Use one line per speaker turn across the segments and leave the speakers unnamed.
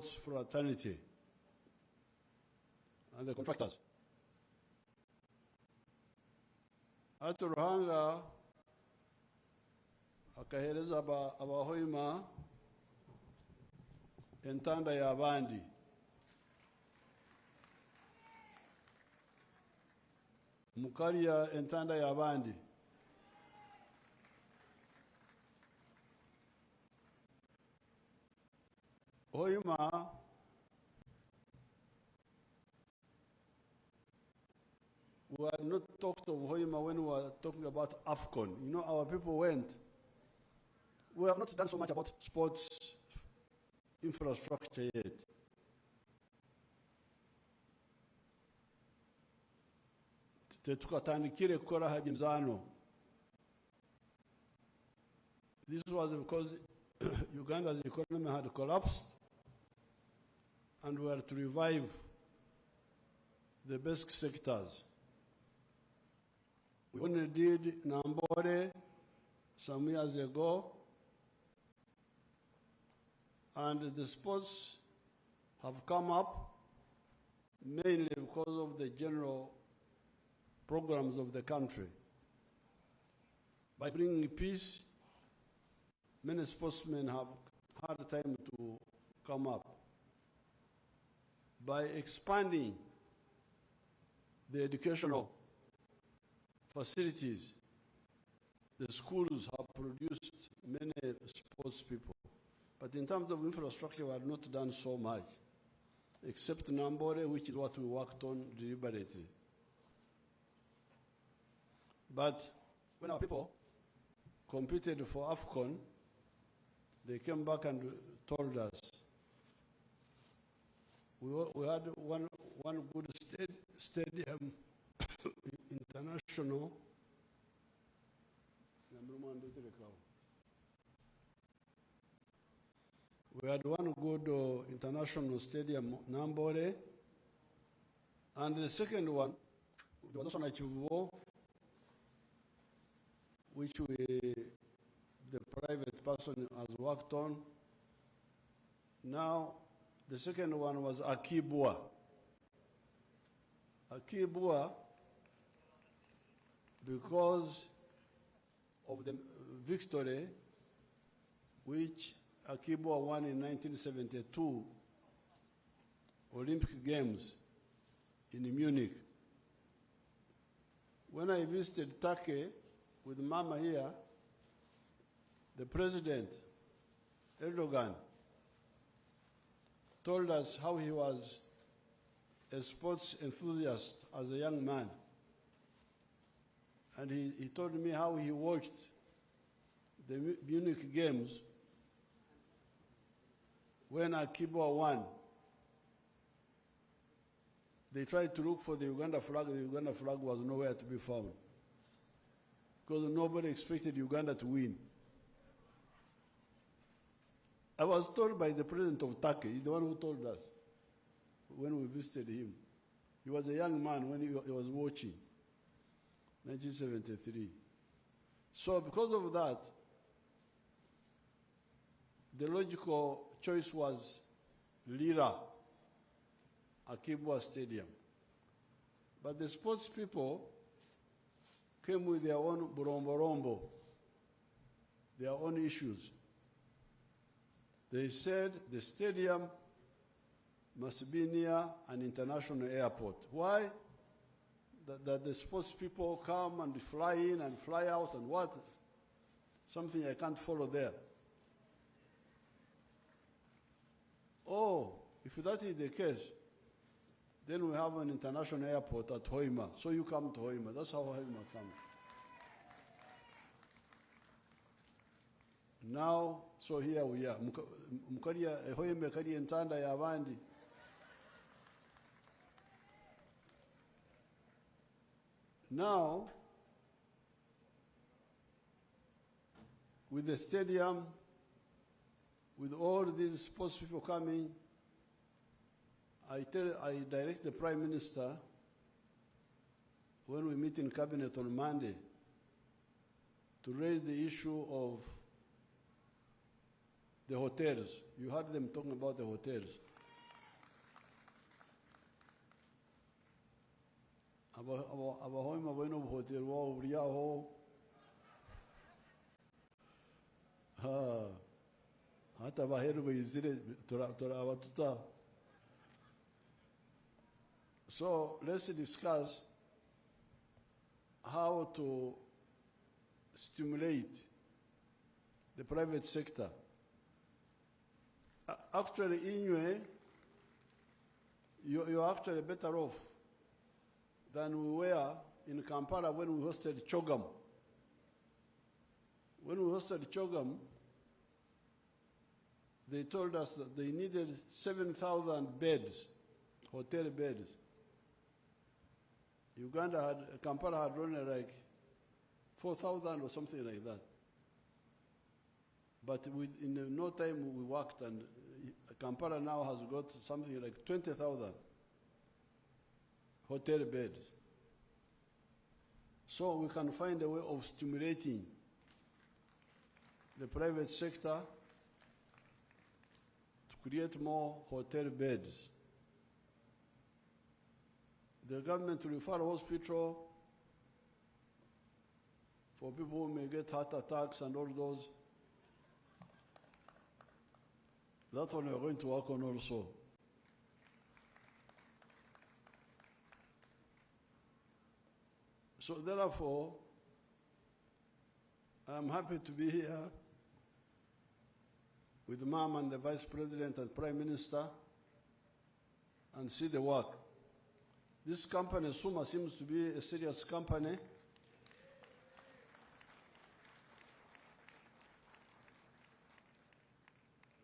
fraternity and the contractors. Ati Ruhanga akahereza Hoima entanda ya abandi. Mukaria entanda ya abandi. Hoima we had not talked of Hoima when we were talking about AFCON. You know, our people went. We have not done so much about sports infrastructure yet. Tukatandikire kukora hajimzano. This was because Uganda's economy had collapsed and we had to revive the basic sectors. We only did Nambore some years ago, and the sports have come up mainly because of the general programs of the country. By bringing peace, many sportsmen have had time to come up. By expanding the educational facilities, the schools have produced many sports people. But in terms of infrastructure, we have not done so much, except Nambore, which is what we worked on deliberately. But when our people competed for AFCON, they came back and told us, we had one good stadium, international. We had one good international stadium, Nambore, and the second one, was also Nachivuo, which the private person has worked on. Now, the second one was Akibua. Akibua, because of the victory which Akibua won in 1972 Olympic Games in Munich. When I visited Turkey with Mama here, the president, Erdogan, told us how he was a sports enthusiast as a young man. And he told me how he watched the Munich Games when Akibua won. They tried to look for the Uganda flag. The Uganda flag was nowhere to be found because nobody expected Uganda to win. I was told by the president of Turkey, the one who told us when we visited him. He was a young man when he was watching, 1973. So because of that, the logical choice was Lira, Akibua Stadium. But the sports people came with their own boromborombo, their own issues. They said the stadium must be near an international airport. Why? That the sports people come and fly in and fly out and what? Something I can't follow there. Oh, if that is the case, then we have an international airport at Hoima. So you come to Hoima. That's how Hoima comes. Now, so here we are. Hoima kari entanda ya abandi. Now, with the stadium, with all these sports people coming, I direct the Prime Minister when we meet in Cabinet on Monday to raise the issue of the hotels. You heard them talking about the hotels. Hoima bueno hotel wa uriya ho. Hata baheru bayizire tora abatuta. So let's discuss how to stimulate the private sector. Actually, in you're actually better off than we were in Kampala when we hosted Chogam. When we hosted Chogam, they told us that they needed 7,000 beds, hotel beds. Kampala had only like 4,000 or something like that. But in no time we worked, and Kampala now has got something like 20,000 hotel beds. So we can find a way of stimulating the private sector to create more hotel beds. The government will refer hospital for people who may get heart attacks and all those. That one we are going to work on also. So therefore, I'm happy to be here with Mom and the Vice President and Prime Minister and see the work. This company, Suma, seems to be a serious company.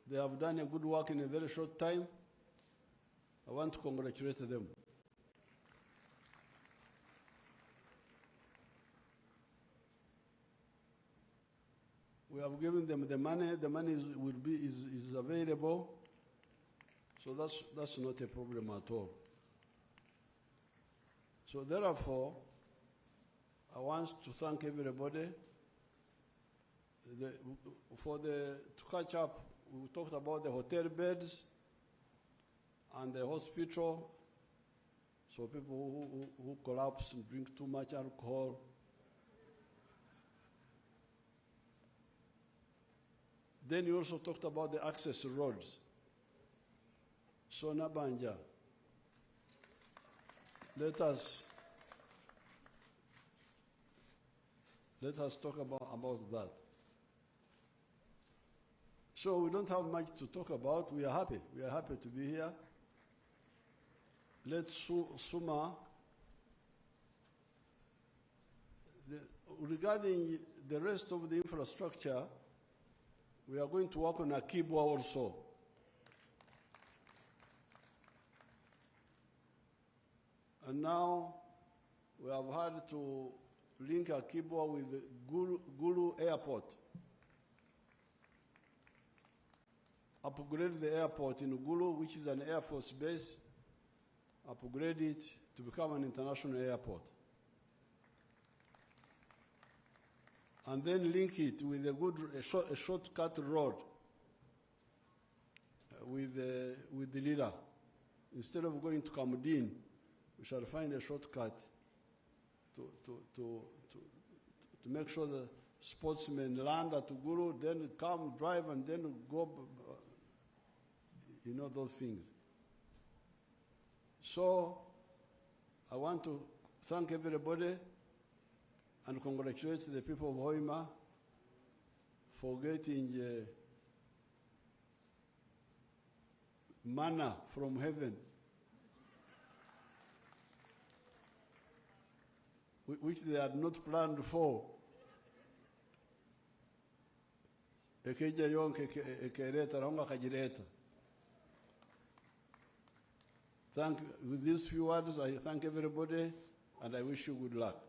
They have done a good work in a very short time. I want to congratulate them. We have given them the money. The money is available. So that's not a problem at all. So therefore, I want to thank everybody. To catch up, we talked about the hotel beds and the hospital. So people who collapse and drink too much alcohol. Then you also talked about the access roads. So Nabanja, let us talk about that. So we don't have much to talk about. We are happy. We are happy to be here. Let Suma, regarding the rest of the infrastructure, we are going to work on Akibwa also. And now we have had to link Akibwa with the Gulu Airport. Upgrade the airport in Gulu, which is an Air Force base, upgrade it to become an international airport. And then link it with a shortcut road with the Lira. Instead of going to Kamudin, we shall find a shortcut to make sure the sportsmen land at Gulu, then come, drive, and then go, those things. So I want to thank everybody and congratulate the people of Hoima for getting manna from heaven, which they had not planned for. With these few words, I thank everybody and I wish you good luck.